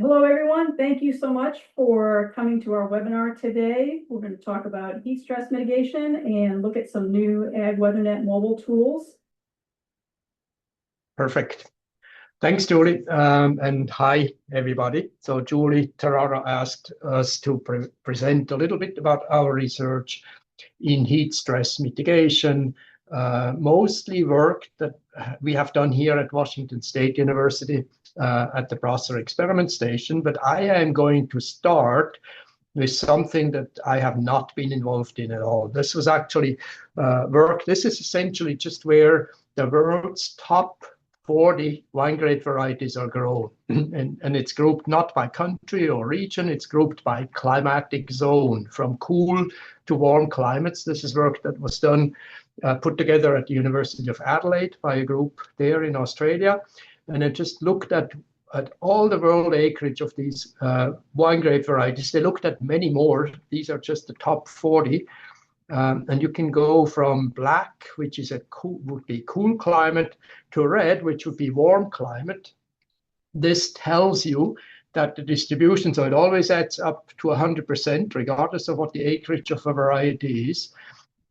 Hello, everyone. Thank you so much for coming to our webinar today. We're going to talk about heat stress mitigation and look at some new AgWeatherNet mobile tools. Perfect. Thanks, Julie. And hi, everybody. So Julie Terrara asked us to present a little bit about our research in heat stress mitigation, mostly work that we have done here at Washington State University at the Brasser Experiment Station. But I am going to start with something that I have not been involved in at all. This was actually work. This is essentially just where the world's top 40 wine grape varieties are grown. and it's grouped not by country or region, it's grouped by climatic zone, from cool to warm climates. This is work that was done, put together at the University of Adelaide by a group there in Australia. And it just looked at all the world acreage of these wine grape varieties. They looked at many more. These are just the top 40. And you can go from black, which is would be cool climate, to red, which would be warm climate. This tells you that the distribution, so it always adds up to 100%, regardless of what the acreage of a variety is.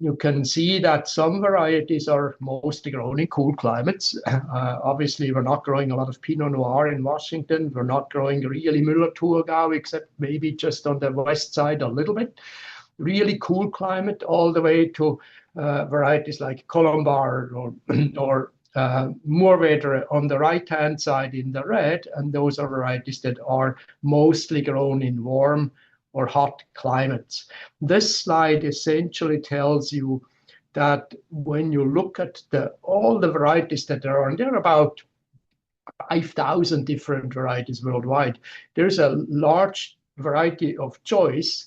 You can see that some varieties are mostly grown in cool climates. Obviously, we're not growing a lot of Pinot Noir in Washington. We're not growing really Müller-Thurgau, except maybe just on the west side a little bit. Really cool climate, all the way to varieties like Colombard or Moorwedder on the right-hand side in the red, and those are varieties that are mostly grown in warm or hot climates. This slide essentially tells you that when you look at all the varieties that there are, and there are about 5,000 different varieties worldwide, there's a large variety of choice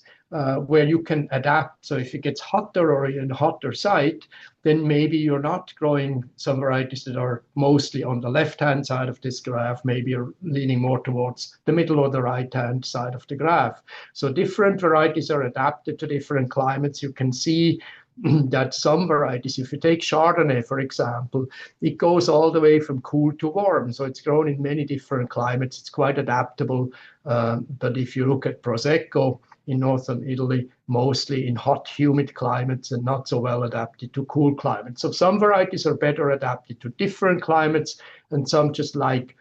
where you can adapt. So if it gets hotter or in a hotter site, then maybe you're not growing some varieties that are mostly on the left-hand side of this graph. Maybe you're leaning more towards the middle or the right-hand side of the graph. So different varieties are adapted to different climates. You can see that some varieties, if you take Chardonnay, for example, it goes all the way from cool to warm. So it's grown in many different climates. It's quite adaptable. But if you look at Prosecco, in northern Italy, mostly in hot, humid climates and not so well adapted to cool climates. So some varieties are better adapted to different climates, and some just like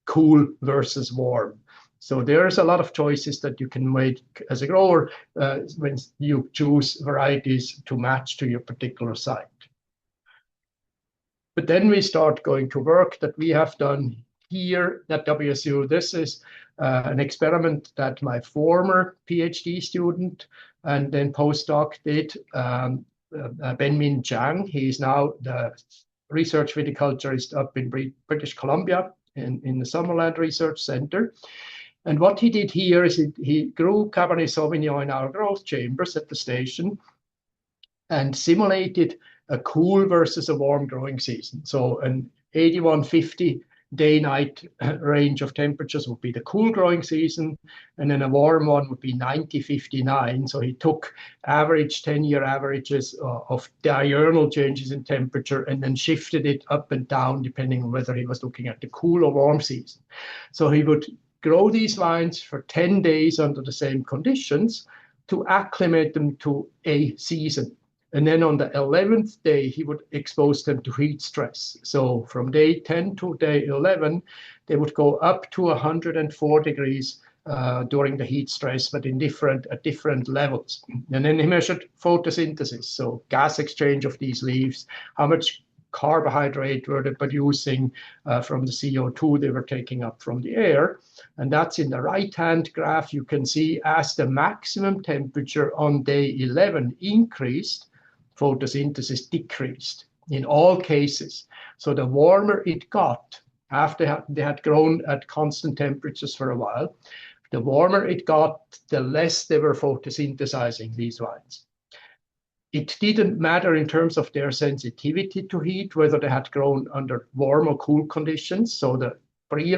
cool versus warm. So there's a lot of choices that you can make as a grower when you choose varieties to match to your particular site. But then we start going to work that we have done here at WSU. This is an experiment that my former PhD student and then postdoc did, Benmin Zhang. He is now the research viticulturist up in British Columbia in the Summerland Research Center. And what he did here is he grew Cabernet Sauvignon in our growth chambers at the station and simulated a cool versus a warm growing season. So an 8150 day-night range of temperatures would be the cool growing season, and then a warm one would be 9059. So he took average 10-year averages of diurnal changes in temperature and then shifted it up and down depending on whether he was looking at the cool or warm season. So he would grow these vines for 10 days under the same conditions to acclimate them to a season. And then on the 11th day, he would expose them to heat stress. So from day 10 to day 11, they would go up to 104 degrees during the heat stress, but at different levels. And then he measured photosynthesis, so gas exchange of these leaves, how much carbohydrate were they producing from the CO2 they were taking up from the air. And that's in the right-hand graph. You can see as the maximum temperature on day 11 increased, photosynthesis decreased in all cases. So the warmer it got after they had grown at constant temperatures for a while, the warmer it got, the less they were photosynthesizing these vines. It didn't matter in terms of their sensitivity to heat, whether they had grown under warm or cool conditions. So the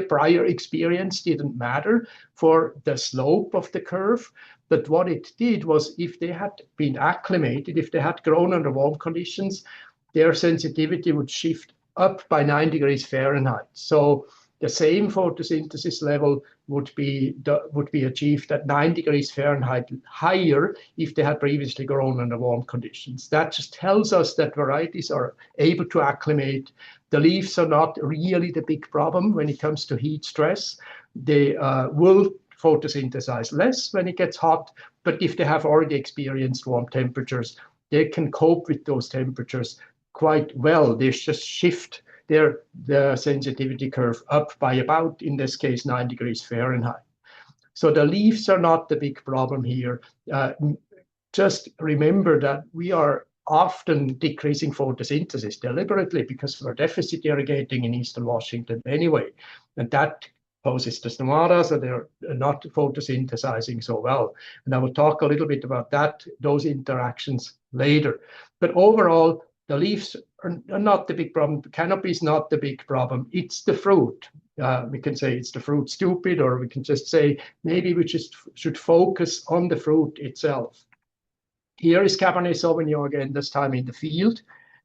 prior experience didn't matter for the slope of the curve. But what it did was, if they had been acclimated, if they had grown under warm conditions, their sensitivity would shift up by 9 degrees Fahrenheit. So the same photosynthesis level would be achieved at 9 degrees Fahrenheit higher if they had previously grown under warm conditions. That just tells us that varieties are able to acclimate. The leaves are not really the big problem when it comes to heat stress. They will photosynthesize less when it gets hot, but if they have already experienced warm temperatures, they can cope with those temperatures quite well. They just shift the sensitivity curve up by about, in this case, 9 degrees Fahrenheit. So the leaves are not the big problem here. Just remember that we are often decreasing photosynthesis deliberately because we're deficit irrigating in Eastern Washington anyway. And that poses the stomata, so they're not photosynthesizing so well. And I will talk a little bit about those interactions later. But overall, the leaves are not the big problem. The canopy is not the big problem. It's the fruit. We can say it's the fruit stupid, or we can just say maybe we just should focus on the fruit itself. Here is Cabernet Sauvignon again, this time in the field,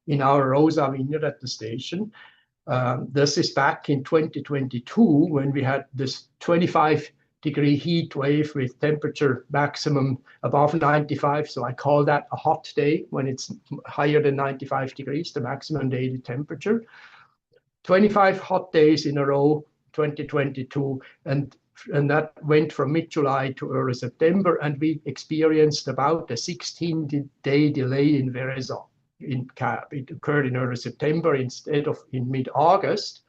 in our Rosa vineyard at the station. This is back in 2022 when we had this 25-degree heat wave with temperature maximum above 95. So I call that a hot day when it's higher than 95 degrees, the maximum daily temperature. 25 hot days in a row, 2022, and that went from mid-July to early September, and we experienced about a 16-day delay in veraison. It occurred in early September instead of in mid-August.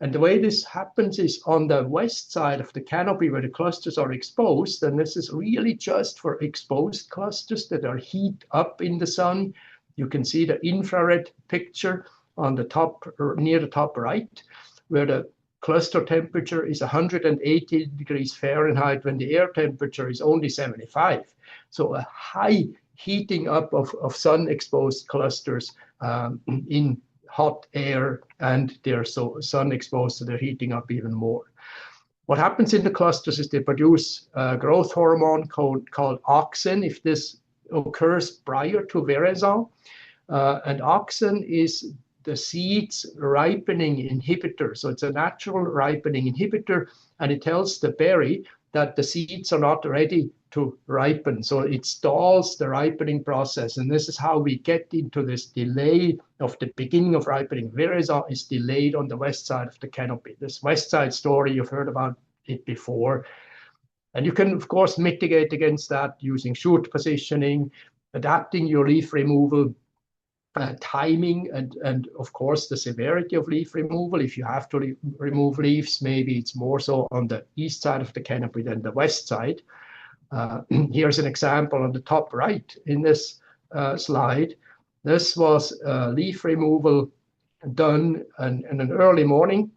And the way this happens is on the west side of the canopy where the clusters are exposed, and this is really just for exposed clusters that are heat up in the sun. You can see the infrared picture on the top, or near the top right, where the cluster temperature is 180 degrees Fahrenheit when the air temperature is only 75. So a high heating up of sun-exposed clusters in hot air, and they're so sun-exposed, so they're heating up even more. What happens in the clusters is they produce a growth hormone called auxin, if this occurs prior to veraison. And auxin is the seed's ripening inhibitor. So it's a natural ripening inhibitor, and it tells the berry that the seeds are not ready to ripen. So it stalls the ripening process. And this is how we get into this delay of the beginning of ripening. Veraison is delayed on the west side of the canopy. This west side story, you've heard about it before. And you can, of course, mitigate against that using shoot positioning, adapting your leaf removal, timing, and of course the severity of leaf removal. If you have to remove leaves, maybe it's more so on the east side of the canopy than the west side. Here's an example on the top right in this slide. This was leaf removal done in an early morning.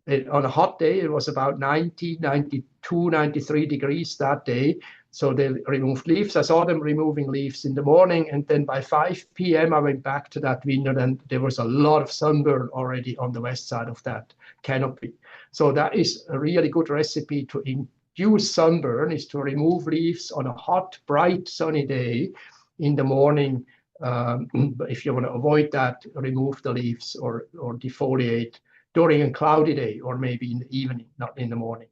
On a hot day, it was about 90, 92, 93 degrees that day. So they removed leaves. I saw them removing leaves in the morning, and then by 5 p.m. I went back to that vineyard, and there was a lot of sunburn already on the west side of that canopy. So that is a really good recipe to induce sunburn, is to remove leaves on a hot, bright, sunny day in the morning. If you want to avoid that, remove the leaves or defoliate during a cloudy day, or maybe in the evening, not in the morning.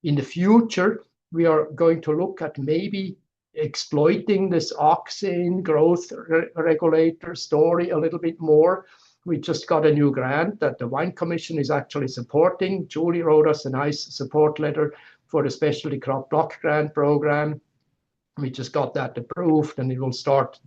In the future, we are going to look at maybe exploiting this auxin growth regulator story a little bit more. We just got a new grant that the Wine Commission is actually supporting. Julie wrote us a nice support letter for the Specialty Crop Block Grant program. We just got that approved, and it will start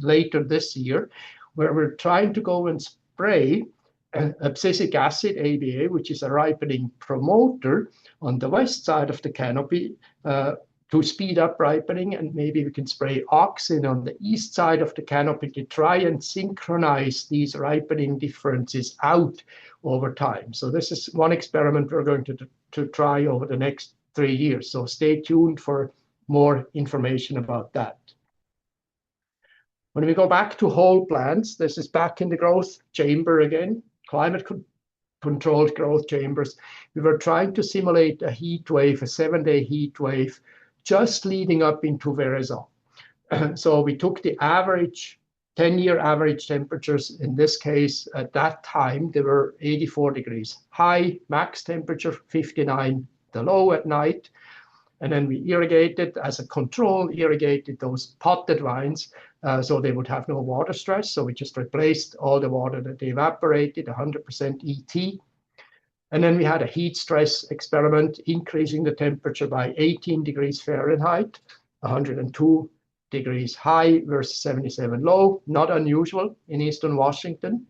later this year, where we're trying to go and spray abscisic acid, ABA, which is a ripening promoter, on the west side of the canopy to speed up ripening, and maybe we can spray auxin on the east side of the canopy to try and synchronize these ripening differences out over time. So this is one experiment we're going to try over the next 3 years. So stay tuned for more information about that. When we go back to whole plants, this is back in the growth chamber again, climate controlled growth chambers. We were trying to simulate a heat wave, a 7-day heat wave, just leading up into veraison. So we took the average 10-year average temperatures, in this case, at that time, they were 84 degrees. High, max temperature, 59, the low at night. And then we irrigated, as a control, irrigated those potted vines so they would have no water stress. So we just replaced all the water that they evaporated, 100% ET. And then we had a heat stress experiment, increasing the temperature by 18 degrees Fahrenheit, 102 degrees high versus 77 low, not unusual in Eastern Washington.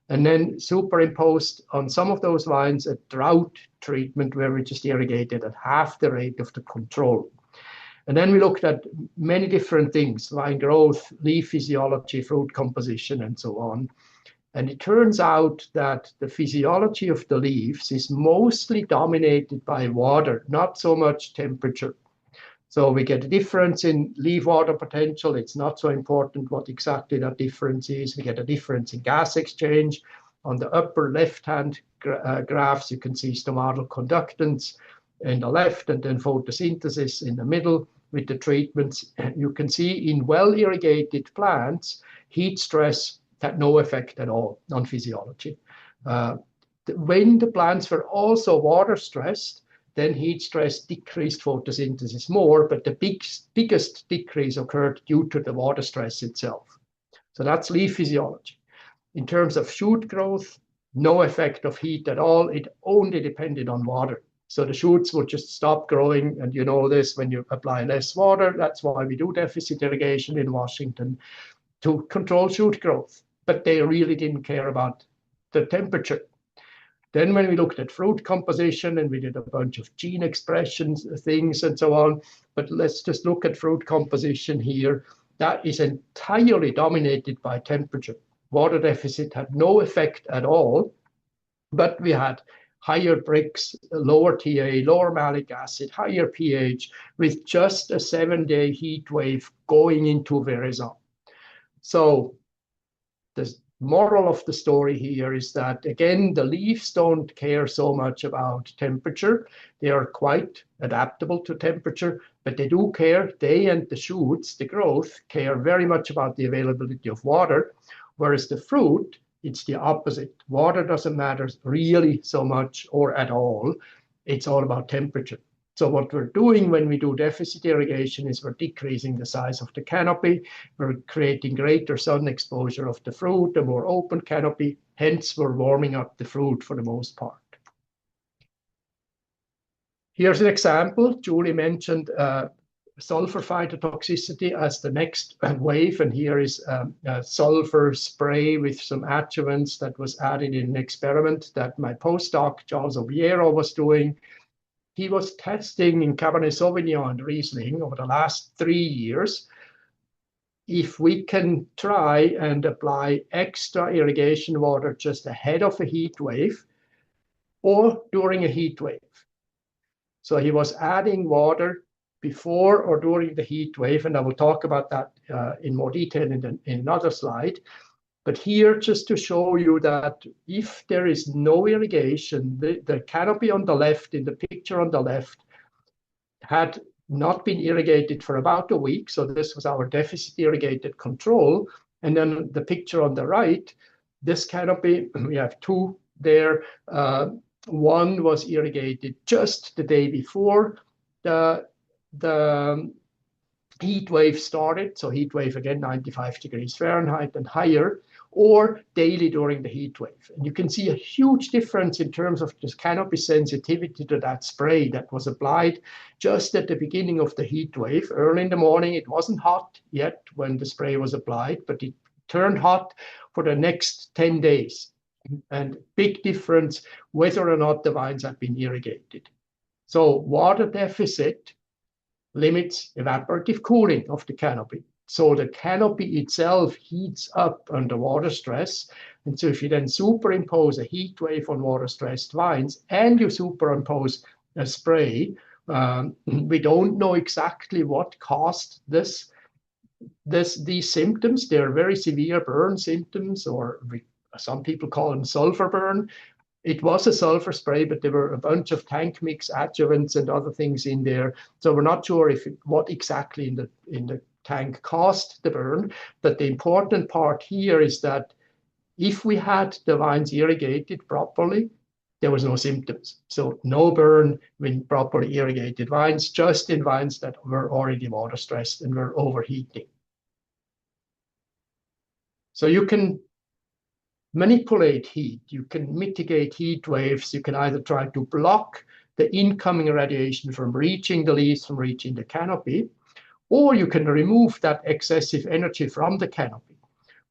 And then superimposed on some of those vines a drought treatment where we just irrigated at half the rate of the control. And then we looked at many different things, vine growth, leaf physiology, fruit composition, and so on. And it turns out that the physiology of the leaves is mostly dominated by water, not so much temperature. So we get a difference in leaf water potential. It's not so important what exactly that difference is. We get a difference in gas exchange. On the upper left-hand graphs, you can see stomatal conductance in the left and then photosynthesis in the middle with the treatments. And you can see in well-irrigated plants, heat stress had no effect at all on physiology. When the plants were also water stressed, then heat stress decreased photosynthesis more, but the biggest decrease occurred due to the water stress itself. So that's leaf physiology. In terms of shoot growth, no effect of heat at all. It only depended on water. So the shoots would just stop growing, and you know this when you apply less water. That's why we do deficit irrigation in Washington, to control shoot growth. But they really didn't care about the temperature. Then when we looked at fruit composition, and we did a bunch of gene expressions, things and so on, but let's just look at fruit composition here. That is entirely dominated by temperature. Water deficit had no effect at all, but we had higher Brix, lower TA, lower malic acid, higher pH, with just a 7-day heat wave going into Verizon. So the moral of the story here is that, again, the leaves don't care so much about temperature. They are quite adaptable to temperature, but they do care. They and the shoots, the growth, care very much about the availability of water, whereas the fruit, it's the opposite. Water doesn't matter really so much or at all. It's all about temperature. So what we're doing when we do deficit irrigation is we're decreasing the size of the canopy. We're creating greater sun exposure of the fruit, a more open canopy. Hence, we're warming up the fruit for the most part. Here's an example. Julie mentioned sulfur phytotoxicity as the next wave, and here is a sulfur spray with some adjuvants that was added in an experiment that my postdoc, Charles Obiero, was doing. He was testing in Cabernet Sauvignon and Riesling over the last 3 years if we can try and apply extra irrigation water just ahead of a heat wave or during a heat wave. So he was adding water before or during the heat wave, and I will talk about that in more detail in another slide. But here, just to show you that if there is no irrigation, the canopy on the left, in the picture on the left, had not been irrigated for about a week. So this was our deficit irrigated control. And then the picture on the right, this canopy, we have two there. One was irrigated just the day before the heat wave started. So heat wave, again, 95 degrees Fahrenheit and higher, or daily during the heat wave. And you can see a huge difference in terms of this canopy sensitivity to that spray that was applied just at the beginning of the heat wave. Early in the morning, it wasn't hot yet when the spray was applied, but it turned hot for the next 10 days. And big difference whether or not the vines had been irrigated. So water deficit limits evaporative cooling of the canopy. So the canopy itself heats up under water stress. And so if you then superimpose a heat wave on water-stressed vines and you superimpose a spray, we don't know exactly what caused these symptoms. They're very severe burn symptoms, or some people call them sulfur burn. It was a sulfur spray, but there were a bunch of tank mix adjuvants and other things in there. So we're not sure what exactly in the tank caused the burn. But the important part here is that if we had the vines irrigated properly, there was no symptoms. So no burn when properly irrigated vines, just in vines that were already water stressed and were overheating. So you can manipulate heat, you can mitigate heat waves, you can either try to block the incoming radiation from reaching the leaves, from reaching the canopy, or you can remove that excessive energy from the canopy.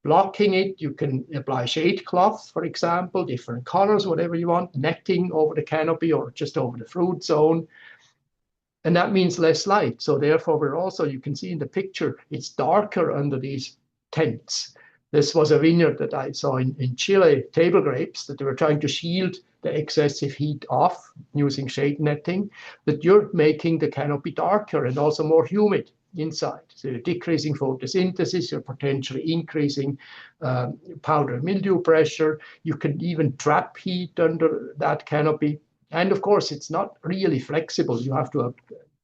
Blocking it, you can apply shade cloth, for example, different colors, whatever you want, netting over the canopy or just over the fruit zone. And that means less light. So therefore, we're also, you can see in the picture, it's darker under these tents. This was a vineyard that I saw in Chile, table grapes, that they were trying to shield the excessive heat off using shade netting, that you're making the canopy darker and also more humid inside. So you're decreasing photosynthesis, you're potentially increasing powder mildew pressure. You can even trap heat under that canopy. And of course, it's not really flexible. You have to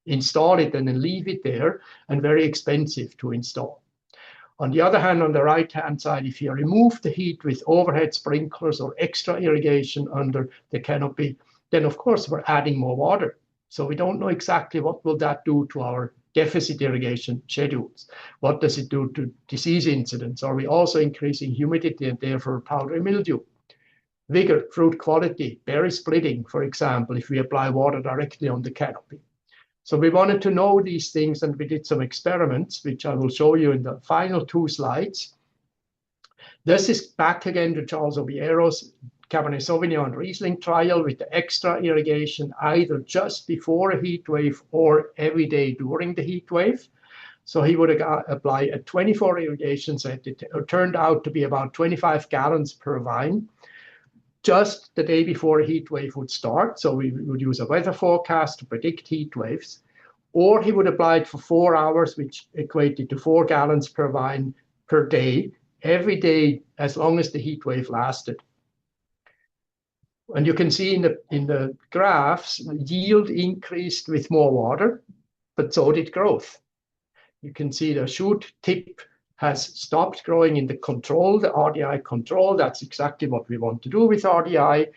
install it and then leave it there, and very expensive to install. On the other hand, on the right-hand side, if you remove the heat with overhead sprinklers or extra irrigation under the canopy, then of course we're adding more water. So we don't know exactly what will that do to our deficit irrigation schedules. What does it do to disease incidence? Are we also increasing humidity and therefore powdery mildew? Vigor, fruit quality, berry splitting, for example, if we apply water directly on the canopy. So we wanted to know these things, and we did some experiments, which I will show you in the final 2 slides. This is back again to Charles Oviero's Cabernet Sauvignon and Riesling trial with the extra irrigation, either just before a heat wave or every day during the heat wave. So he would apply a 24 irrigation set. It turned out to be about 25 gallons per vine, just the day before a heat wave would start. So we would use a weather forecast to predict heat waves, or he would apply it for 4 hours, which equated to 4 gallons per vine per day, every day, as long as the heat wave lasted. And you can see in the graphs, yield increased with more water, but so did growth. You can see the shoot tip has stopped growing in the control, the RDI control. That's exactly what we want to do with RDI.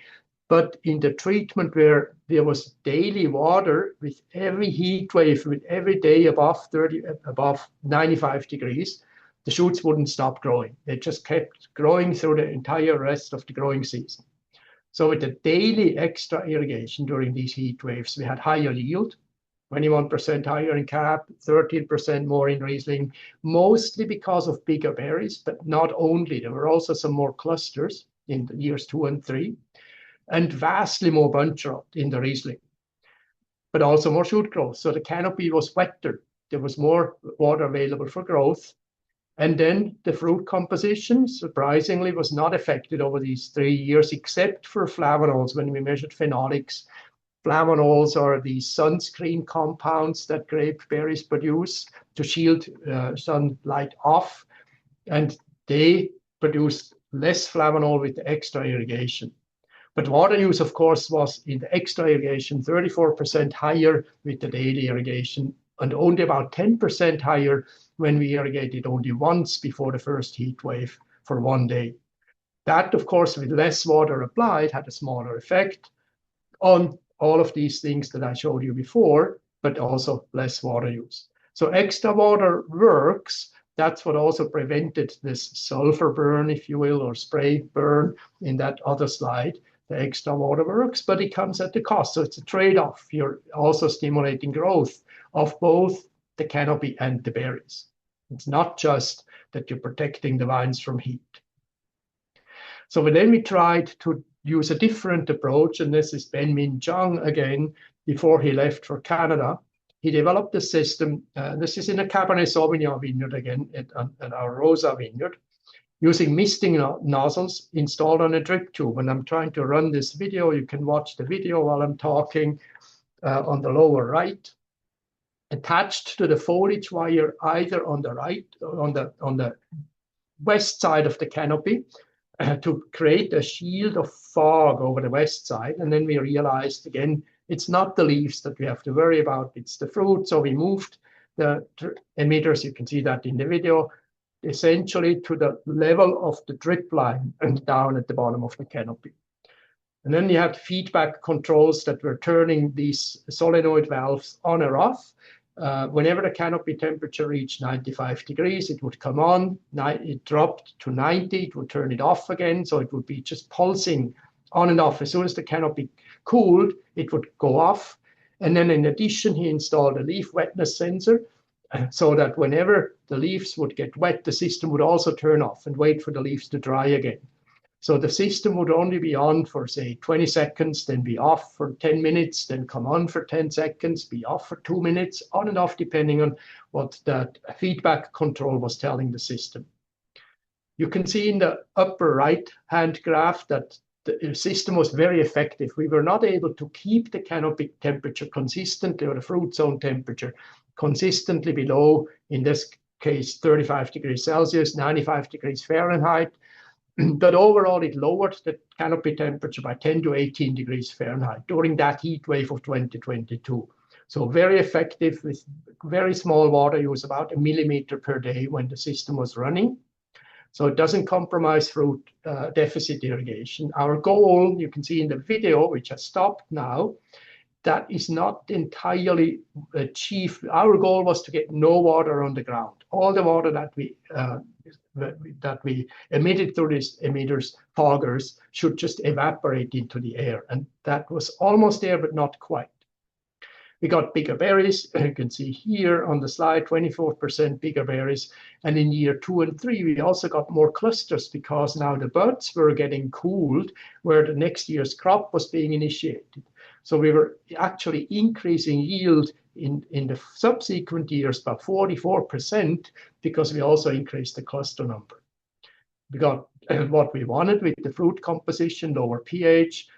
But in the treatment where there was daily water with every heat wave, with every day above 95 degrees, the shoots wouldn't stop growing. They just kept growing through the entire rest of the growing season. So with the daily extra irrigation during these heat waves, we had higher yield, 21% higher in Cab, 13% more in Riesling, mostly because of bigger berries, but not only. There were also some more clusters in the years 2 and 3, and vastly more bunch rot in the Riesling, but also more shoot growth. So the canopy was wetter. There was more water available for growth. And then the fruit composition, surprisingly, was not affected over these 3 years, except for flavanols when we measured phenolics. Flavanols are these sunscreen compounds that grape berries produce to shield sunlight off, and they produce less flavanol with the extra irrigation. But water use, of course, was in the extra irrigation 34% higher with the daily irrigation, and only about 10% higher when we irrigated only once before the first heat wave for 1 day. That, of course, with less water applied, had a smaller effect on all of these things that I showed you before, but also less water use. So extra water works. That's what also prevented this sulfur burn, if you will, or spray burn in that other slide. The extra water works, but it comes at the cost. So it's a trade-off. You're also stimulating growth of both the canopy and the berries. It's not just that you're protecting the vines from heat. So then we tried to use a different approach, and this is Ben Min Chung again, before he left for Canada. He developed a system, this is in a Cabernet Sauvignon vineyard again, at our Rosa vineyard, using misting nozzles installed on a drip tube. And I'm trying to run this video. You can watch the video while I'm talking on the lower right. Attached to the foliage wire, either on the right, on the west side of the canopy, to create a shield of fog over the west side. And then we realized, again, it's not the leaves that we have to worry about, it's the fruit. So we moved the emitters, you can see that in the video, essentially to the level of the drip line and down at the bottom of the canopy. And then you had feedback controls that were turning these solenoid valves on or off. Whenever the canopy temperature reached 95 degrees, it would come on. It dropped to 90, it would turn it off again. So it would be just pulsing on and off. As soon as the canopy cooled, it would go off. And then in addition, he installed a leaf wetness sensor so that whenever the leaves would get wet, the system would also turn off and wait for the leaves to dry again. So the system would only be on for, say, 20 seconds, then be off for 10 minutes, then come on for 10 seconds, be off for 2 minutes, on and off, depending on what that feedback control was telling the system. You can see in the upper right-hand graph that the system was very effective. We were not able to keep the canopy temperature consistently, or the fruit zone temperature consistently below, in this case, 35 degrees Celsius, 95 degrees Fahrenheit. But overall, it lowered the canopy temperature by 10 to 18 degrees Fahrenheit during that heat wave of 2022. So very effective with very small water use, about 1 millimeter per day when the system was running. So it doesn't compromise fruit deficit irrigation. Our goal, you can see in the video, which has stopped now, that is not entirely achieved. Our goal was to get no water on the ground. All the water that we emitted through these emitters, foggers, should just evaporate into the air. And that was almost there, but not quite. We got bigger berries. You can see here on the slide, 24% bigger berries. And in year 2 and 3, we also got more clusters because now the buds were getting cooled where the next year's crop was being initiated. So we were actually increasing yield in the subsequent years by 44% because we also increased the cluster number. We got what we wanted with the fruit composition, lower pH,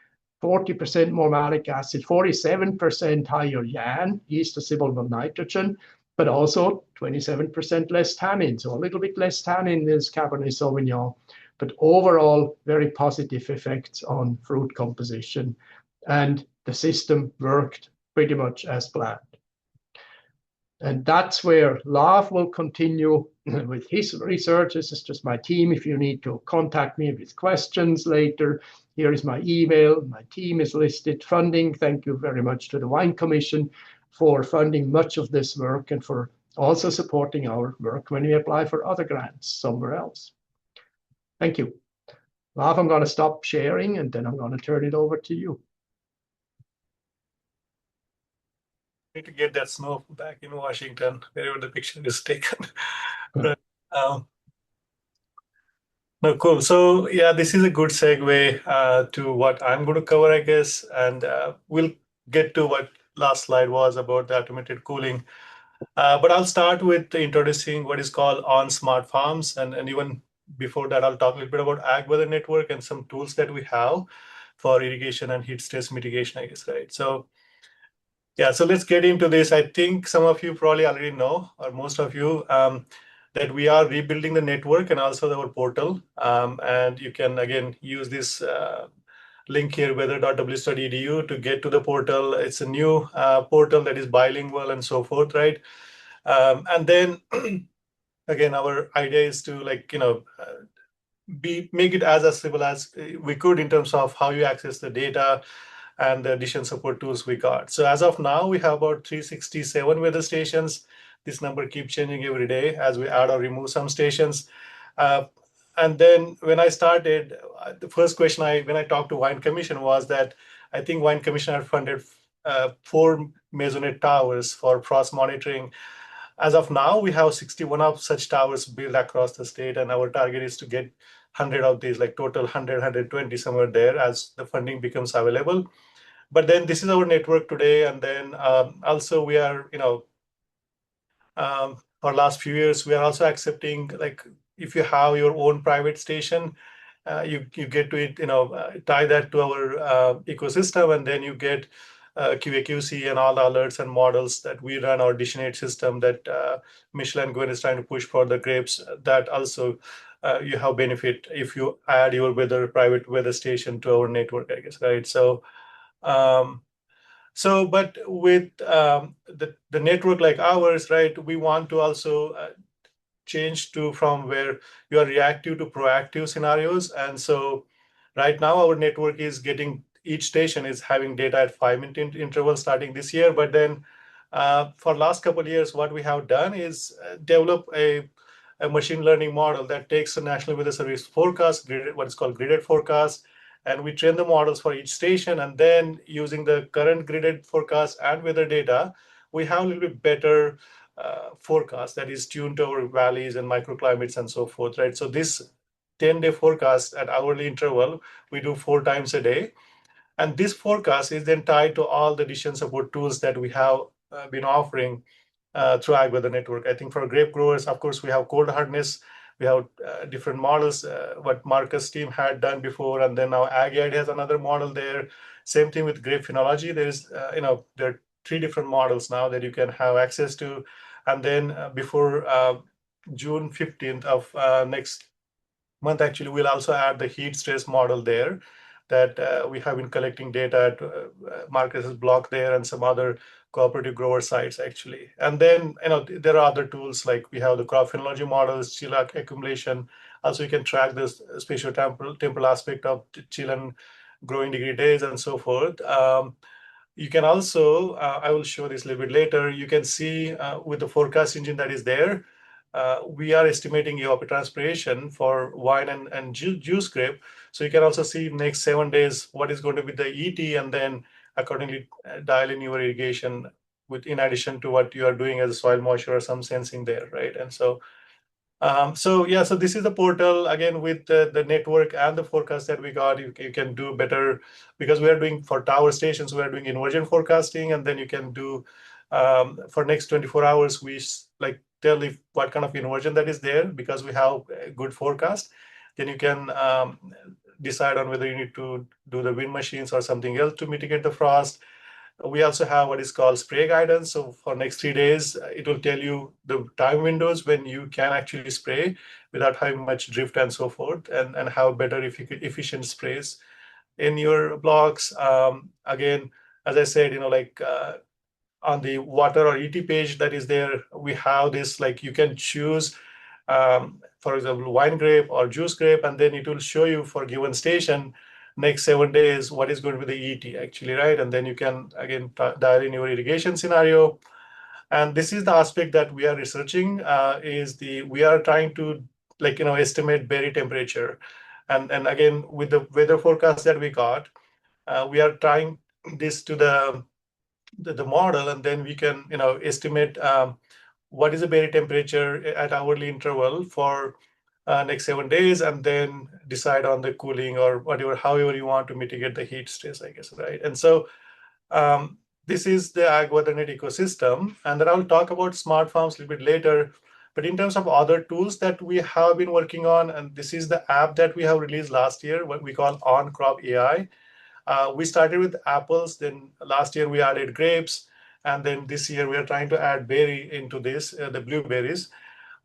40% more malic acid, 47% higher YAN, yeast assimilated nitrogen, but also 27% less tannin. So a little bit less tannin in this Cabernet Sauvignon, but overall very positive effects on fruit composition. And the system worked pretty much as planned. And that's where Lav will continue with his research. This is just my team. If you need to contact me with questions later, here is my email. My team is listed. Funding, thank you very much to the Wine Commission for funding much of this work and for also supporting our work when we apply for other grants somewhere else. Thank you. Lav, I'm going to stop sharing and then I'm going to turn it over to you. Need to get that snow back in Washington, wherever the picture is taken. But, no, cool. So yeah, this is a good segue to what I'm going to cover, I guess, and we'll get to what last slide was about the automated cooling. But I'll start with introducing what is called on smart farms, and even before that, I'll talk a little bit about Ag Weather Network and some tools that we have for irrigation and heat stress mitigation, I guess, right? So yeah, so let's get into this. I think some of you probably already know, or most of you, that we are rebuilding the network and also our portal. And you can, again, use this link here, weather.wstudy.edu, to get to the portal. It's a new portal that is bilingual and so forth, right? And then, again, our idea is to, like, make it as accessible as we could in terms of how you access the data and the addition support tools we got. So as of now, we have about 367 weather stations. This number keeps changing every day as we add or remove some stations. And then when I started, the first question when I talked to Wine Commission was that I think Wine Commission had funded 4 Maisonette towers for frost monitoring. As of now, we have 61 of such towers built across the state, and our target is to get 100 of these, like total 100, 120 somewhere there as the funding becomes available. But then this is our network today. And then also we are, for last few years, we are also accepting, like, if you have your own private station, you get to it, tie that to our ecosystem, and then you get QA/QC and all the alerts and models that we run our Ditionate system that Michelin Gwen is trying to push for the grapes. That also you have benefit if you add your private weather station to our network, I guess, right? So So, but with the network like ours, right, we want to also change to from where you are reactive to proactive scenarios. And so right now our network is getting, each station is having data at 5-minute intervals starting this year. But then for last couple of years, what we have done is develop a machine learning model that takes the National Weather Service forecast, what is called gridded forecast, and we train the models for each station. And then using the current gridded forecast and weather data, we have a little bit better forecast that is tuned to our valleys and microclimates and so forth, right? So this 10-day forecast at hourly interval, we do 4 times a day. And this forecast is then tied to all the decision support tools that we have been offering through Ag Weather Network. I think for grape growers, of course, we have cold hardness. We have different models, what Marcus' team had done before, and then now AgAid has another model there. Same thing with grape phenology. There's, there are 3 different models now that you can have access to. And then before June 15th of next month, actually, we'll also add the heat stress model there that we have been collecting data at Marcus's block there and some other cooperative grower sites, actually. And then, there are other tools like we have the crop phenology models, chill accumulation. Also, you can track the spatial temporal aspect of chill and growing degree days and so forth. You can also, I will show this a little bit later, you can see with the forecast engine that is there, we are estimating evapotranspiration for wine and juice grape. So you can also see next 7 days what is going to be the ET, and then accordingly dial in your irrigation in addition to what you are doing as a soil moisture or some sensing there, right? And so so this is the portal again with the network and the forecast that we got. You can do better because we are doing for tower stations, we are doing inversion forecasting, and then you can do for next 24 hours, we like tell if what kind of inversion that is there because we have a good forecast. Then you can decide on whether you need to do the wind machines or something else to mitigate the frost. We also have what is called spray guidance. So for next 3 days, it will tell you the time windows when you can actually spray without having much drift and so forth, and have better efficient sprays in your blocks. Again, as I said, on the water or ET page that is there, we have this, like you can choose, for example, wine grape or juice grape, and then it will show you for given station next 7 days what is going to be the ET actually, right? And then you can again dial in your irrigation scenario. And this is the aspect that we are researching, we are trying to estimate berry temperature. And again, with the weather forecast that we got, we are trying this to the model, and then we can estimate what is the berry temperature at hourly interval for next 7 days, and then decide on the cooling or whatever, however you want to mitigate the heat stress, I guess, right? And so this is the Ag WeatherNet ecosystem, and then I'll talk about smart farms a little bit later. But in terms of other tools that we have been working on, and this is the app that we have released last year, what we call On Crop AI. We started with apples, then last year we added grapes, and then this year we are trying to add berry into this, the blueberries.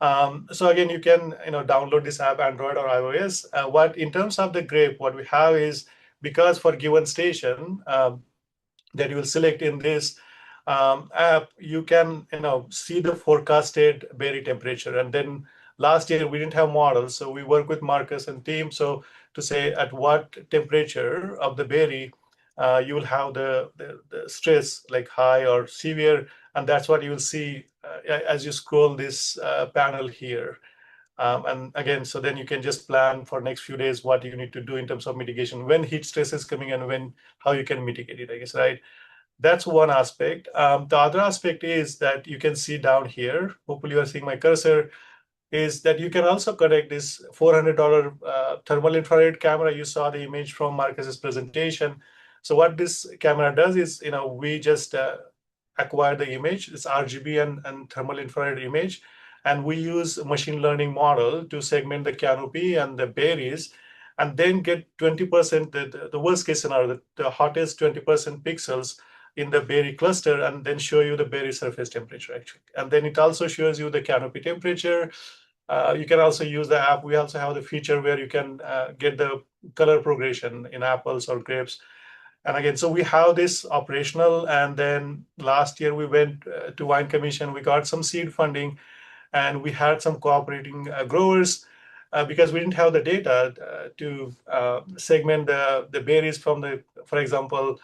So again, you can download this app, Android or iOS. What in terms of the grape, what we have is, because for given station that you will select in this app, you can see the forecasted berry temperature. And then last year we didn't have models, so we work with Marcus and team. So to say at what temperature of the berry you will have the stress like high or severe, and that's what you will see as you scroll this panel here. And again, so then you can just plan for next few days what you need to do in terms of mitigation when heat stress is coming and how you can mitigate it, I guess, right? That's one aspect. The other aspect is that you can see down here, hopefully you are seeing my cursor, is that you can also connect this $400 thermal infrared camera. You saw the image from Marcus's presentation. So what this camera does is, we just acquire the image, it's RGB and thermal infrared image, and we use a machine learning model to segment the canopy and the berries, and then get 20%, the worst case scenario, the hottest 20% pixels in the berry cluster, and then show you the berry surface temperature actually. And then it also shows you the canopy temperature. You can also use the app. We also have the feature where you can get the color progression in apples or grapes. again, so we have this operational, and then last year we went to Wine Commission, we got some seed funding, and we had some cooperating growers because we didn't have the data to segment the berries from the, for example,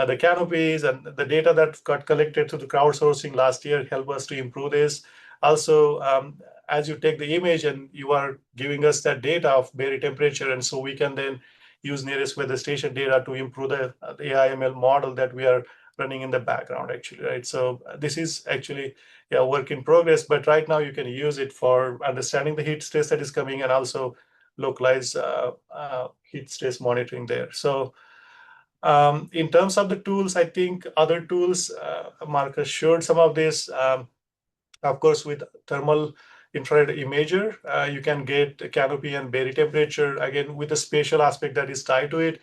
the canopies, and the data that got collected through the crowdsourcing last year helped us to improve this. Also, as you take the image and you are giving us that data of berry temperature, and so we can then use nearest weather station data to improve the AIML model that we are running in the background, actually, right? So this is actually work in progress, but right now you can use it for understanding the heat stress that is coming and also localize heat stress monitoring there. So in terms of the tools, I think other tools, Marcus showed some of this. Of course, with thermal infrared imager, you can get canopy and berry temperature, again, with a spatial aspect that is tied to it.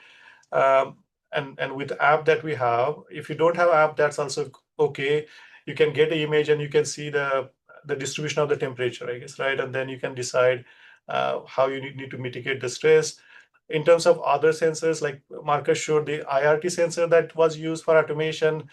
And with the app that we have, if you don't have app, that's also okay. You can get an image and you can see the distribution of the temperature, I guess, right? And then you can decide how you need to mitigate the stress. In terms of other sensors, like Marcus showed, the IRT sensor that was used for automation,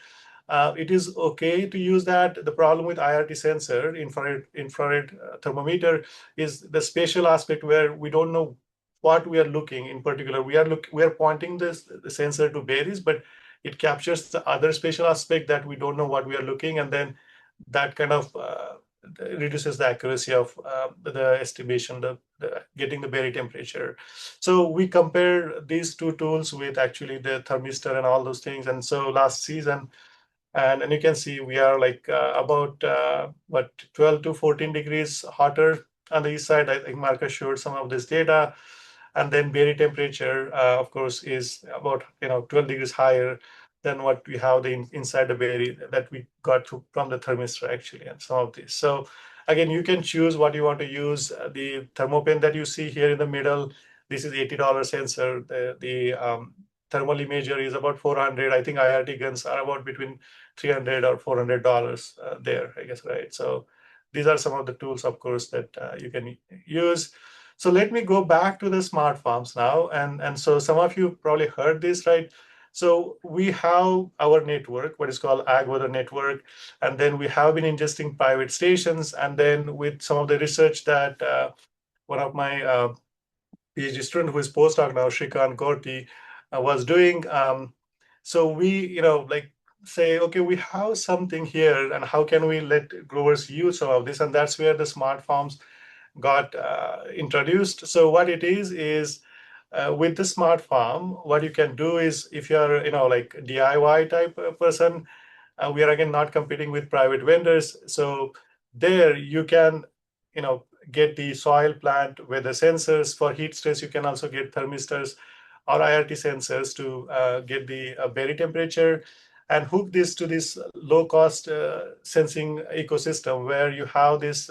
it is okay to use that. The problem with IRT sensor, infrared thermometer, is the spatial aspect where we don't know what we are looking in particular. We are pointing the sensor to berries, but it captures the other spatial aspect that we don't know what we are looking, and then that kind of reduces the accuracy of the estimation, the getting the berry temperature. So we compare these two tools with actually the thermistor and all those things. And so last season, and you can see we are like about 12 to 14 degrees hotter on the east side. I think Marcus showed some of this data. And then berry temperature, of course, is about 12 degrees higher than what we have inside the berry that we got from the thermistor, actually, and some of this. So again, you can choose what you want to use. The thermopen that you see here in the middle, this is $80 sensor. The thermal imager is about 400. I think IRT guns are about between $300 or $400 there, I guess, right? So these are some of the tools, of course, that you can use. So let me go back to the smart farms now. And so some of you probably heard this, right? So we have our network, what is called Ag Weather Network, and then we have been ingesting private stations. And then with some of the research that one of my PhD student who is postdoc now, Shrikant Gorti, was doing. So we, like say, okay, we have something here, and how can we let growers use some of this? And that's where the smart farms got introduced. So what it is with the smart farm, what you can do is, if you're like DIY type person, we are again not competing with private vendors. So there you can get the soil plant with the sensors. For heat stress, you can also get thermistors or IRT sensors to get the berry temperature, and hook this to this low cost sensing ecosystem where you have this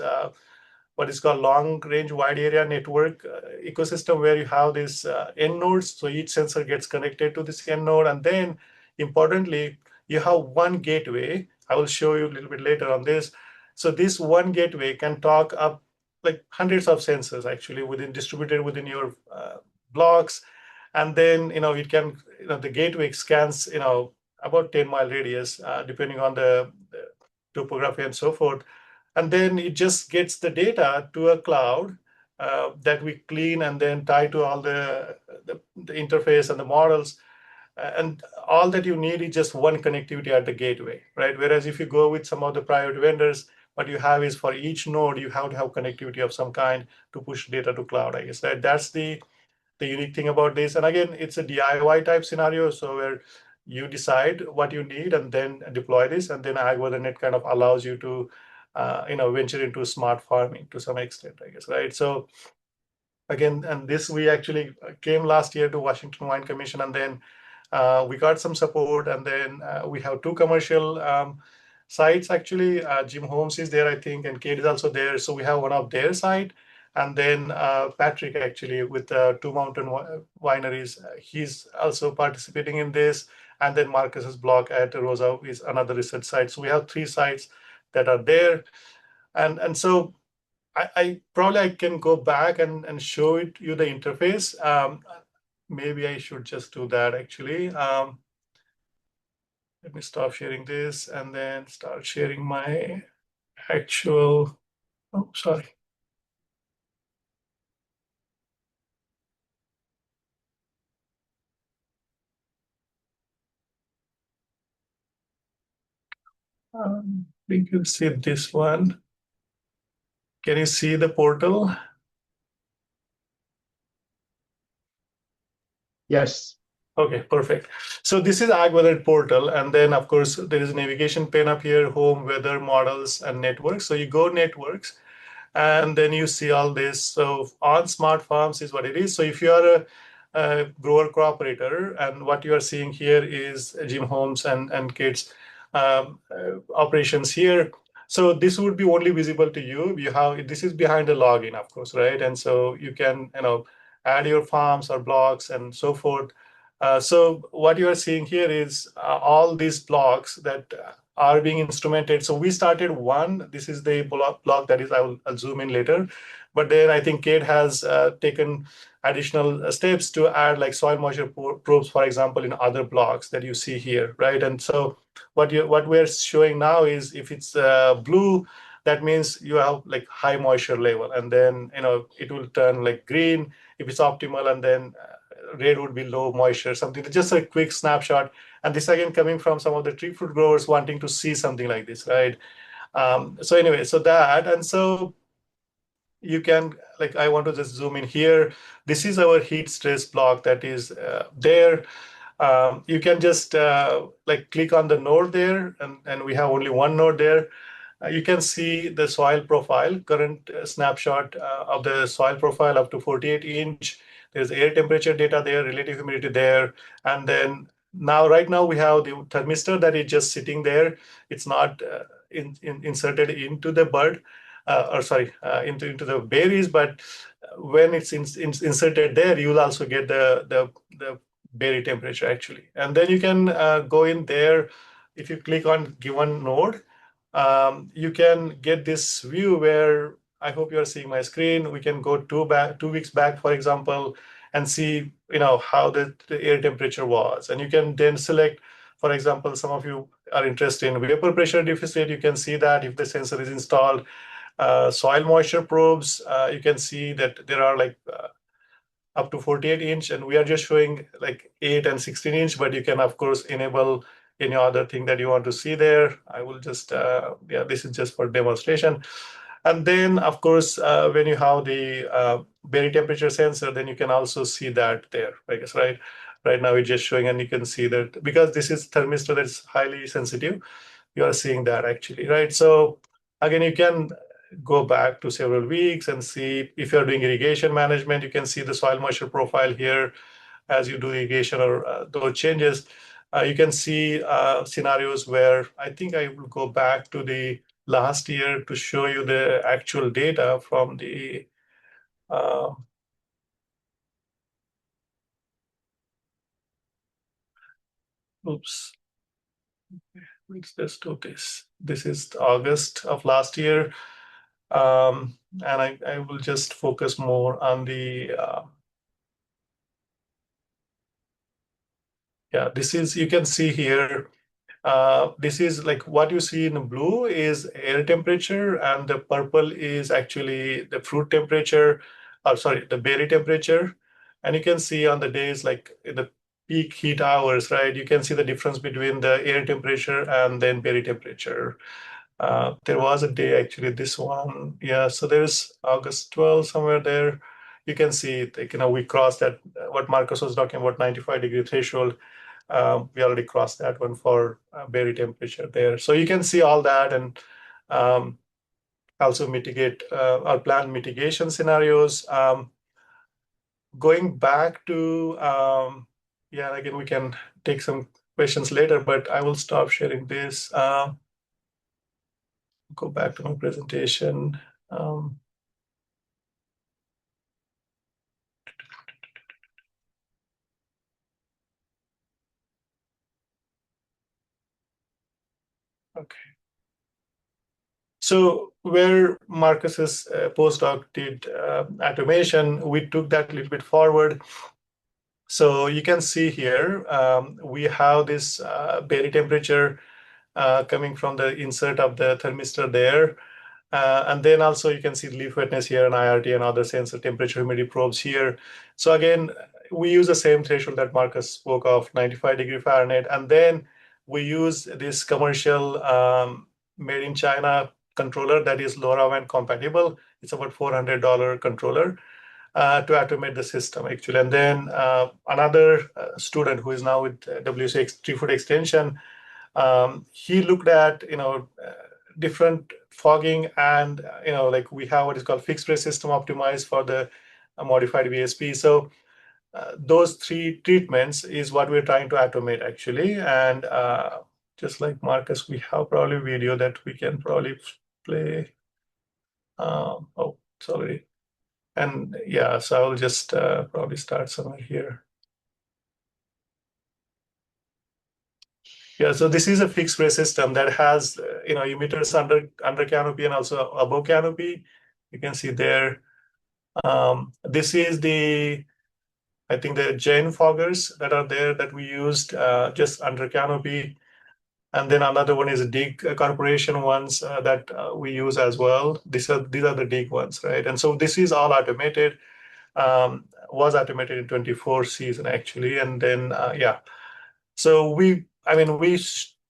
what is called long range wide area network ecosystem, where you have these end nodes. So each sensor gets connected to this end node. And then importantly, you have one gateway. I will show you a little bit later on this. So this one gateway can talk up like hundreds of sensors actually distributed within your blocks. And then, it can, the gateway scans, about 10-mile radius, depending on the topography and so forth. And then it just gets the data to a cloud that we clean and then tie to all the interface and the models. And all that you need is just one connectivity at the gateway, right? Whereas if you go with some of the private vendors, what you have is for each node, you have to have connectivity of some kind to push data to cloud, I guess. Right? That's the unique thing about this. And again, it's a DIY type scenario. So where you decide what you need and then deploy this, and then AgWeatherNet kind of allows you to venture into smart farming to some extent, I guess, right? So again, and this we actually came last year to Washington Wine Commission, and then we got some support, and then we have two commercial sites actually. Jim Holmes is there, I think, and Kate is also there. So we have one of their site, and then Patrick actually with Two Mountain Wineries, he's also participating in this. And then Marcus's blog at Rosa is another research site. So we have three sites that are there, and so I probably can go back and show you the interface. Maybe I should just do that actually. Let me stop sharing this and then start sharing my actual, oh, sorry. We can see this one. Can you see the portal? Yes. Okay, perfect. So this is Ag Weather portal, and then of course there is a navigation pane up here, home, weather, models, and networks. So you go networks, and then you see all this. So on smart farms is what it is. So if you are a grower cooperator, and what you are seeing here is Jim Holmes and Kate's operations here. So this would be only visible to you. You have this is behind the login, of course, right? And so you can add your farms or blocks and so forth. So what you are seeing here is all these blocks that are being instrumented. So we started one. This is the block that is, I'll zoom in later. But then I think Kate has taken additional steps to add like soil moisture probes, for example, in other blocks that you see here, right? And so what we're showing now is if it's blue, that means you have like high moisture level, and then it will turn like green if it's optimal, and then red would be low moisture, something. Just a quick snapshot. And this again coming from some of the tree fruit growers wanting to see something like this, right? So anyway, so that, and so you can, like, I want to just zoom in here. This is our heat stress block that is there. You can just like click on the node there, and we have only one node there. You can see the soil profile, current snapshot of the soil profile up to 48 inch. There's air temperature data there, relative humidity there. And then right now we have the thermistor that is just sitting there. It's not inserted into the bud, or sorry, into the berries, but when it's inserted there, you will also get the berry temperature actually. And then you can go in there. If you click on given node, you can get this view where, I hope you are seeing my screen. We can go 2 weeks back, for example, and see how the air temperature was. And you can then select, for example, some of you are interested in vapor pressure deficit. You can see that if the sensor is installed. Soil moisture probes, you can see that there are like up to 48 inch, and we are just showing like 8 and 16 inch, but you can of course enable any other thing that you want to see there. I will just, yeah, this is just for demonstration. And then of course, when you have the berry temperature sensor, then you can also see that there, I guess, right? Right now it's just showing, and you can see that because this is thermistor that's highly sensitive, you are seeing that actually, right? So again, you can go back to several weeks and see if you're doing irrigation management. You can see the soil moisture profile here as you do irrigation or those changes. You can see scenarios where I think I will go back to the last year to show you the actual data from the oops. Let's just do this. This is August of last year. And I will just focus more on the yeah, this is, you can see here, this is like what you see in blue is air temperature, and the purple is actually the fruit temperature, or sorry, the berry temperature. And you can see on the days like in the peak heat hours, right? You can see the difference between the air temperature and then berry temperature. There was a day actually, this one, yeah. So there's August 12th somewhere there. You can see, like, we crossed that, what Marcus was talking about, 95-degree threshold. We already crossed that one for berry temperature there. So you can see all that, and also mitigate or plan mitigation scenarios. Going back to, yeah, again, we can take some questions later, but I will stop sharing this. Go back to my presentation. Okay. So where Marcus's postdoc did automation, we took that a little bit forward. So you can see here, we have this berry temperature coming from the insert of the thermistor there. And then also you can see leaf wetness here and IRT and other sensor temperature humidity probes here. So again, we use the same threshold that Marcus spoke of, 95 degree Fahrenheit. And then we use this commercial made in China controller that is LoRaWAN compatible. It's about $400 controller to automate the system actually. And then another student who is now with WCX 3-foot extension, he looked at different fogging and like we have what is called fixed rate system optimized for the modified VSP. So those three treatments is what we're trying to automate actually. And just like Marcus, we have probably video that we can probably play. Oh, sorry. And yeah, so I'll just probably start somewhere here. Yeah, so this is a fixed rate system that has emitters under canopy and also above canopy. You can see there. This is I think the Jane foggers that are there that we used just under canopy. And then another one is DIG corporation ones that we use as well. These are the DIG ones, right? And so this is all automated. Was automated in 24 season actually, and then yeah. So we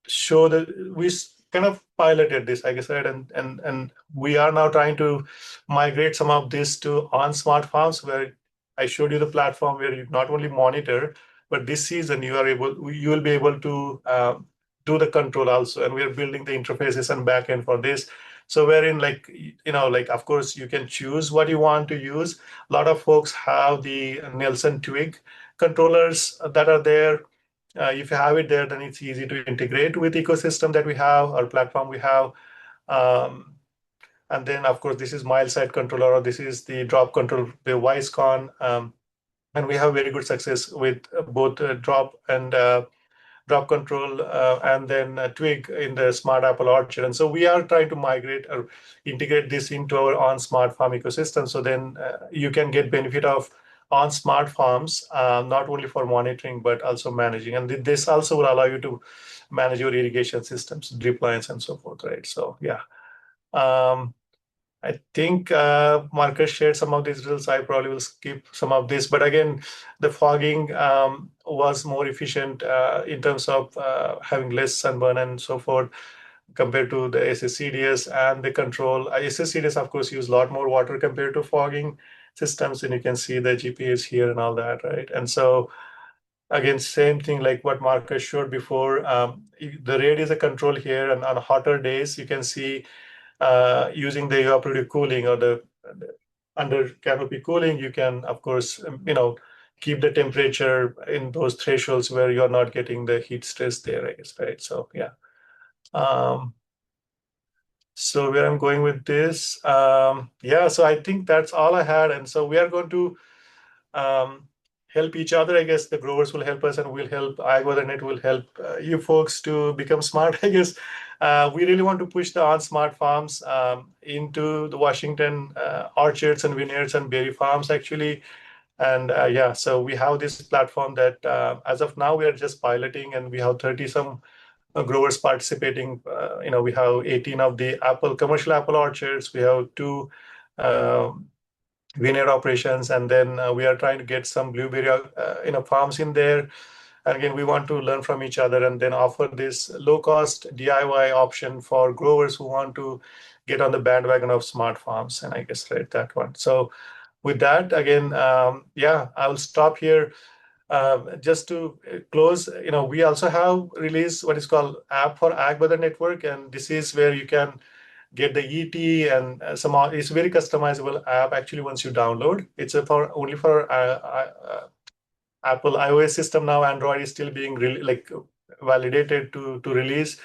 show that we kind of piloted this, like I said, and we are now trying to migrate some of this to on smart farms where I showed you the platform where you not only monitor, but this season you will be able to do the control also, and we are building the interfaces and backend for this. So wherein like of course you can choose what you want to use. A lot of folks have the Nelson Twig controllers that are there. If you have it there, then it's easy to integrate with ecosystem that we have, or platform we have. And then, of course, this is mild side controller, or this is the drop control, the WiseCon. And we have very good success with both drop and drop control and then Twig in the Smart Apple Orchard. And so we are trying to migrate or integrate this into our on smart farm ecosystem. So then you can get benefit of on smart farms, not only for monitoring, but also managing. And this also will allow you to manage your irrigation systems, drip lines, and so forth, right? So yeah. I think Marcus shared some of these results. I probably will skip some of this, but again, the fogging was more efficient in terms of having less sunburn and so forth compared to the SSCDS and the control. SSCDS, of course, use a lot more water compared to fogging systems, and you can see the GPS here and all that, right? And so again, same thing like what Marcus showed before. The rate is a control here, and on hotter days, you can see using the evaporative cooling or the under canopy cooling, you can, of course, keep the temperature in those thresholds where you're not getting the heat stress there, I guess, right? So yeah. So where I'm going with this, yeah, so I think that's all I had. And so we are going to help each other. I guess the growers will help us, and we'll help AgWeatherNet will help you folks to become smart. I guess we really want to push the on smart farms into the Washington orchards and vineyards and berry farms actually. And yeah, so we have this platform that as of now we are just piloting, and we have 30 some growers participating. We have 18 of the commercial apple orchards. We have 2 vineyard operations, and then we are trying to get some blueberry farms in there. And again, we want to learn from each other and then offer this low-cost DIY option for growers who want to get on the bandwagon of smart farms. And I guess right that one. So with that, again, yeah, I will stop here. Just to close, we also have released what is called App for AgWeather Network, and this is where you can get the ET and it's a very customizable app actually once you download. It's only for Apple iOS system now. Android is still being validated to release.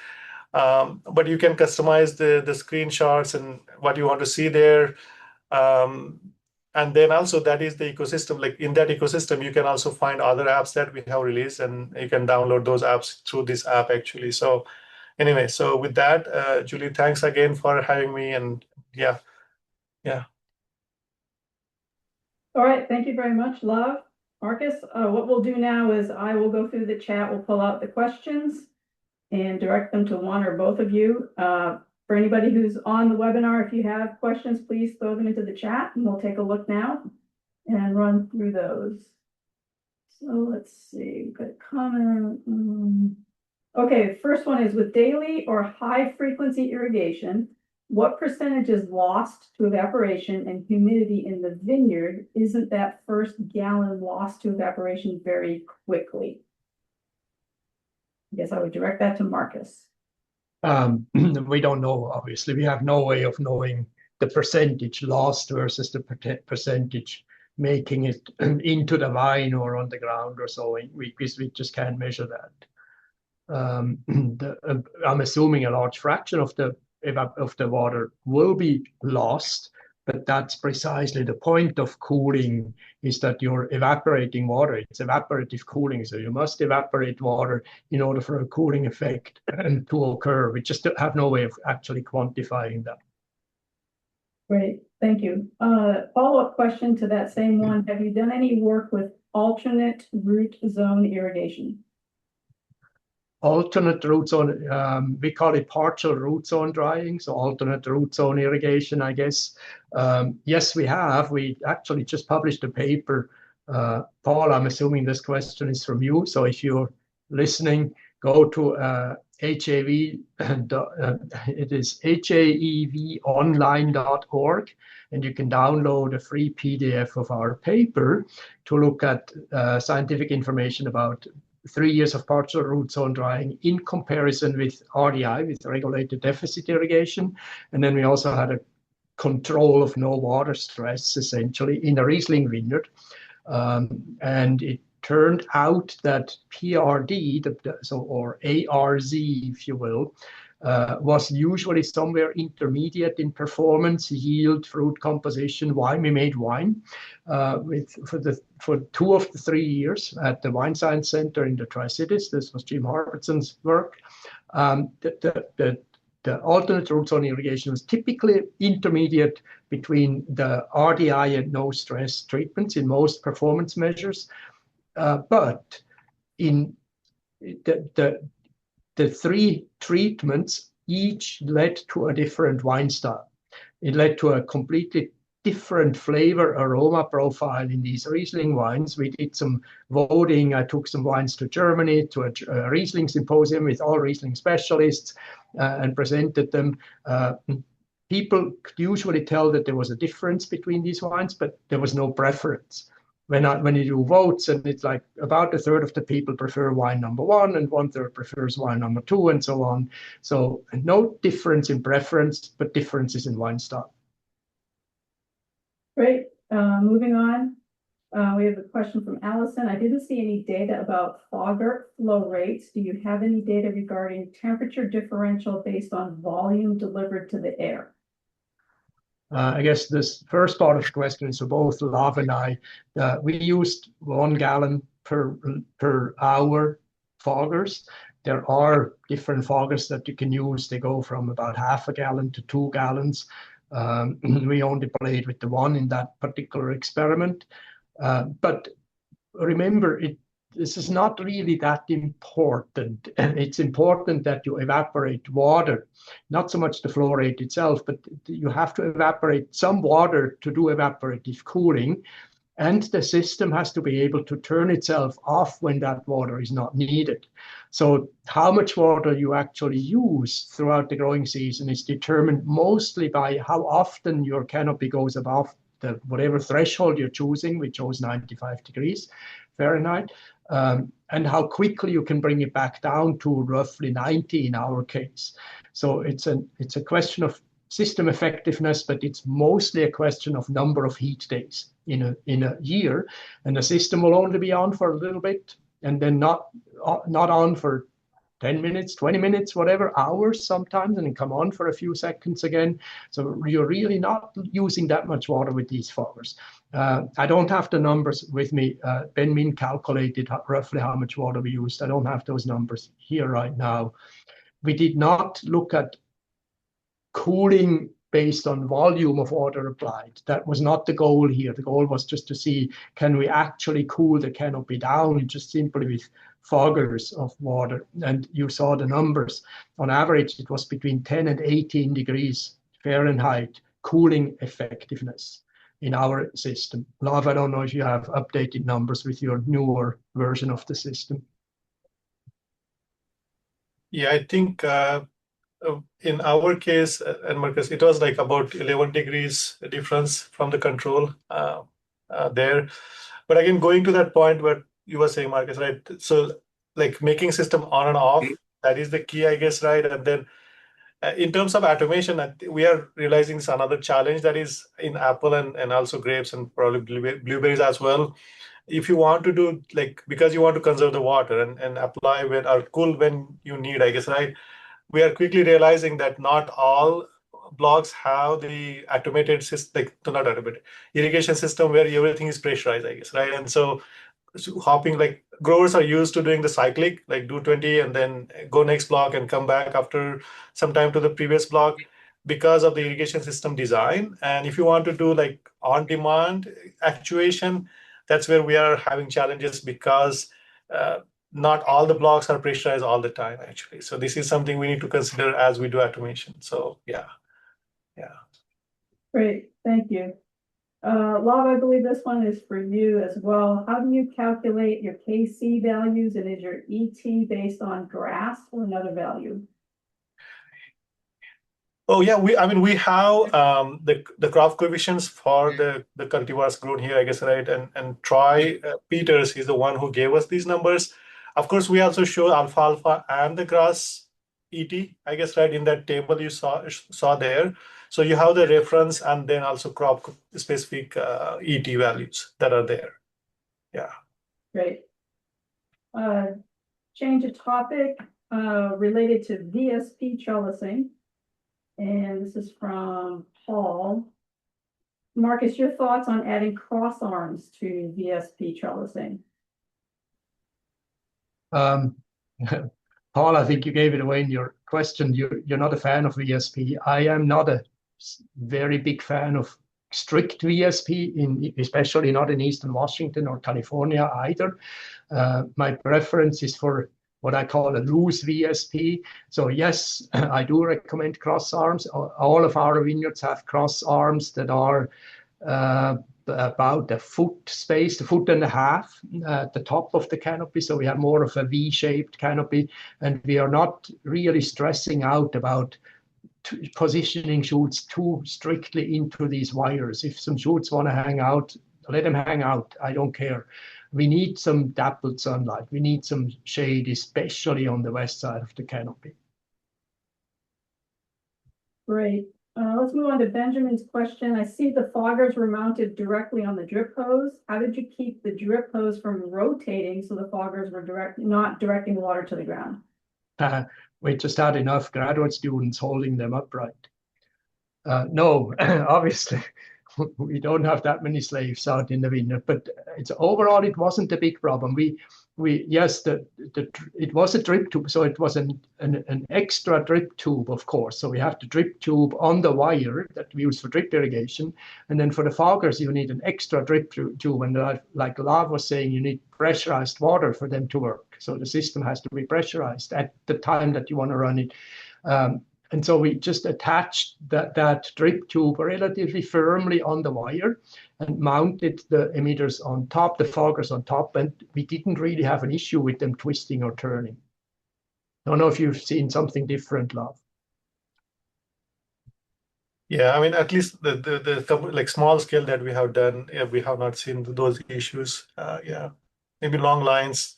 But you can customize the screenshots and what you want to see there. And then also that is the ecosystem. Like in that ecosystem, you can also find other apps that we have released, and you can download those apps through this app actually. So anyway, so with that, Julie, thanks again for having me. And yeah. All right, thank you very much, Lav. Marcus. What we'll do now is I will go through the chat, we'll pull out the questions and direct them to one or both of you. For anybody who's on the webinar, if you have questions, please throw them into the chat and we'll take a look now and run through those. So let's see, we've got a comment. Okay, first one is, with daily or high frequency irrigation, what percentage is lost to evaporation and humidity in the vineyard? Isn't that first gallon lost to evaporation very quickly? I guess I would direct that to Marcus. We don't know, obviously. We have no way of knowing the percentage lost versus the percentage making it into the vine or on the ground or so. We just can't measure that. I'm assuming a large fraction of the water will be lost, but that's precisely the point of cooling, is that you're evaporating water. It's evaporative cooling, so you must evaporate water in order for a cooling effect to occur. We just have no way of actually quantifying that. Great, thank you. Follow-up question to that same one. Have you done any work with alternate root zone irrigation? Alternate root zone, we call it partial root zone drying, so alternate root zone irrigation, I guess. Yes, we have. We actually just published a paper. Paul, I'm assuming this question is from you, so if you're listening, go to HAV, it is havonline.org, and you can download a free PDF of our paper to look at scientific information about 3 years of partial root zone drying in comparison with RDI, with regulated deficit irrigation. And then we also had a control of no water stress, essentially, in a Riesling vineyard. And it turned out that PRD, or ARZ, if you will, was usually somewhere intermediate in performance, yield, fruit composition, wine. We made wine for 2 of the 3 years at the Wine Science Center in the Tri-Cities. This was Jim Harbertson's work. The alternate root zone irrigation was typically intermediate between the RDI and no stress treatments in most performance measures. But in the 3 treatments each led to a different wine style. It led to a completely different flavor aroma profile in these Riesling wines. We did some voting. I took some wines to Germany to a Riesling symposium with all Riesling specialists and presented them. People could usually tell that there was a difference between these wines, but there was no preference. When you do votes, and it's like about a third of the people prefer wine number 1 and 1/3 prefers wine number 2 and so on. So no difference in preference, but differences in wine style. Great. Moving on. We have a question from Allison. I didn't see any data about fogger flow rates. Do you have any data regarding temperature differential based on volume delivered to the air? I guess this first part of the question is for both Lav and I. We used 1 gallon per hour foggers. There are different foggers that you can use. They go from about half a gallon to 2 gallons. We only played with the 1 in that particular experiment. But remember, this is not really that important. It's important that you evaporate water, not so much the flow rate itself, but you have to evaporate some water to do evaporative cooling. And the system has to be able to turn itself off when that water is not needed. So how much water you actually use throughout the growing season is determined mostly by how often your canopy goes above the whatever threshold you're choosing. We chose 95 degrees Fahrenheit. And how quickly you can bring it back down to roughly 90 in our case. So it's a question of system effectiveness, but it's mostly a question of number of heat days in a year. And the system will only be on for a little bit, and then not on for 10 minutes, 20 minutes, whatever, hours sometimes, and then come on for a few seconds again. So you're really not using that much water with these foggers. I don't have the numbers with me. Ben Min calculated roughly how much water we used. I don't have those numbers here right now. We did not look at cooling based on volume of water applied. That was not the goal here. The goal was just to see, can we actually cool the canopy down just simply with foggers of water? And you saw the numbers. On average, it was between 10 and 18 degrees Fahrenheit cooling effectiveness in our system. Lav, I don't know if you have updated numbers with your newer version of the system. Yeah, I think in our case, and Marcus, it was like about 11 degrees difference from the control there. But again, going to that point where you were saying, Marcus, right? So like making system on and off, that is the key, I guess, right? And then in terms of automation, we are realizing it's another challenge that is in apple and also grapes and probably blueberries as well. If you want to do like, because you want to conserve the water and apply when or cool when you need, I guess, right? We are quickly realizing that not all blocks have the automated system, like not automated irrigation system where everything is pressurized, I guess, right? And so hopping, like growers are used to doing the cyclic, like do 20 and then go next block and come back after some time to the previous block because of the irrigation system design. And if you want to do like on demand actuation, that's where we are having challenges because not all the blocks are pressurized all the time, actually. So this is something we need to consider as we do automation. So yeah. Great, thank you. Lav, I believe this one is for you as well. How do you calculate your KC values, and is your ET based on grass or another value? Oh yeah, we have the crop coefficients for the cultivars grown here, I guess, right? And Troy Peters is the one who gave us these numbers. Of course, we also show alfalfa and the grass ET, I guess, right, in that table you saw there. So you have the reference and then also crop specific ET values that are there. Yeah. Great. Change of topic related to VSP trellising. And this is from Paul. Marcus, your thoughts on adding cross arms to VSP trellising? Paul, I think you gave it away in your question. You're not a fan of VSP. I am not a very big fan of strict VSP, especially not in Eastern Washington or California either. My preference is for what I call a loose VSP. So yes, I do recommend cross arms. All of our vineyards have cross arms that are about a foot and a half at the top of the canopy. So we have more of a V-shaped canopy, and we are not really stressing out about positioning shoots too strictly into these wires. If some shoots want to hang out, let them hang out. I don't care. We need some dappled sunlight. We need some shade, especially on the west side of the canopy. Great. Let's move on to Benjamin's question. I see the foggers were mounted directly on the drip hose. How did you keep the drip hose from rotating so the foggers were not directing water to the ground? We just had enough graduate students holding them upright. No, obviously, we don't have that many slaves out in the vineyard, but overall, it wasn't a big problem. Yes, it was a drip tube, so it was an extra drip tube, of course. So we have the drip tube on the wire that we use for drip irrigation, and then for the foggers, you need an extra drip tube. And like Lav was saying, you need pressurized water for them to work. So the system has to be pressurized at the time that you want to run it. And so we just attached that drip tube relatively firmly on the wire and mounted the emitters on top, the foggers on top, and we didn't really have an issue with them twisting or turning. I don't know if you've seen something different, Lav. Yeah, I mean, at least the like small scale that we have done, we have not seen those issues. Yeah, maybe long lines.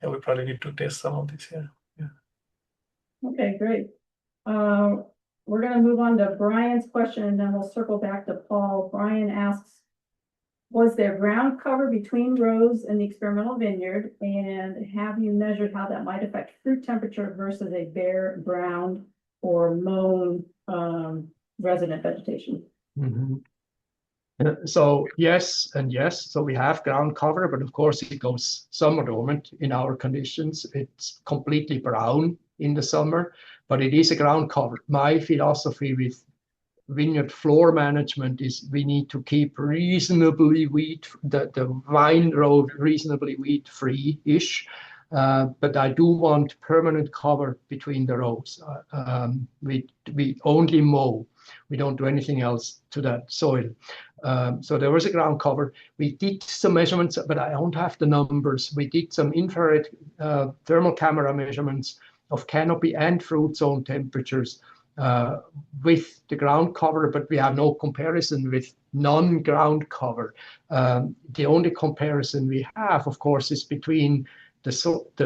Yeah, we probably need to test some of these. Yeah. Okay, great. We're going to move on to Brian's question, and then we'll circle back to Paul. Brian asks, was there ground cover between rows in the experimental vineyard, and have you measured how that might affect fruit temperature versus a bare ground or mown resident vegetation? Mm-hmm. So yes and yes. So we have ground cover, but of course it goes summer dormant in our conditions. It's completely brown in the summer, but it is a ground cover. My philosophy with vineyard floor management is we need to keep reasonably the vine row reasonably weed free-ish. But I do want permanent cover between the rows. We only mow. We don't do anything else to that soil. So there was a ground cover. We did some measurements, but I don't have the numbers. We did some infrared thermal camera measurements of canopy and fruit zone temperatures with the ground cover, but we have no comparison with non-ground cover. The only comparison we have, of course, is between the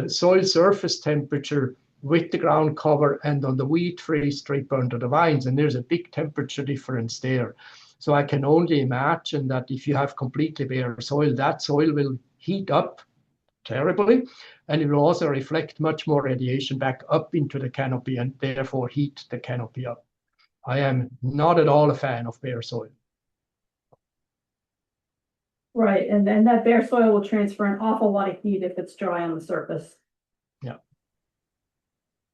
soil surface temperature with the ground cover and on the weed-free strip under the vines, and there's a big temperature difference there. So I can only imagine that if you have completely bare soil, that soil will heat up terribly, and it will also reflect much more radiation back up into the canopy and therefore heat the canopy up. I am not at all a fan of bare soil. Right, and then that bare soil will transfer an awful lot of heat if it's dry on the surface. Yeah.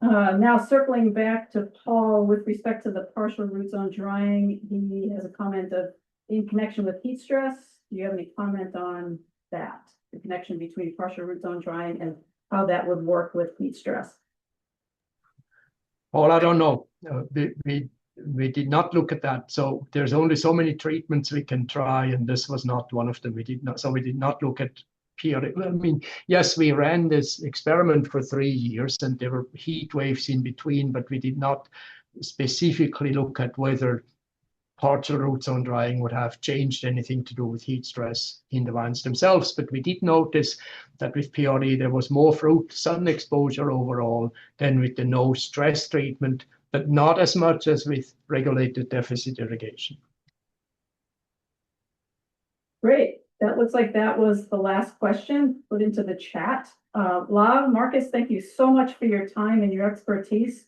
Now circling back to Paul with respect to the partial root zone drying, he has a comment of in connection with heat stress. Do you have any comment on that? The connection between partial root zone drying and how that would work with heat stress? Well, I don't know. We did not look at that. So there's only so many treatments we can try, and this was not one of them. We did not look at period. I mean, yes, we ran this experiment for 3 years, and there were heat waves in between, but we did not specifically look at whether partial root zone drying would have changed anything to do with heat stress in the vines themselves. But we did notice that with PRE, there was more fruit sun exposure overall than with the no stress treatment, but not as much as with regulated deficit irrigation. Great. That looks like that was the last question put into the chat. Lav, Marcus, thank you so much for your time and your expertise.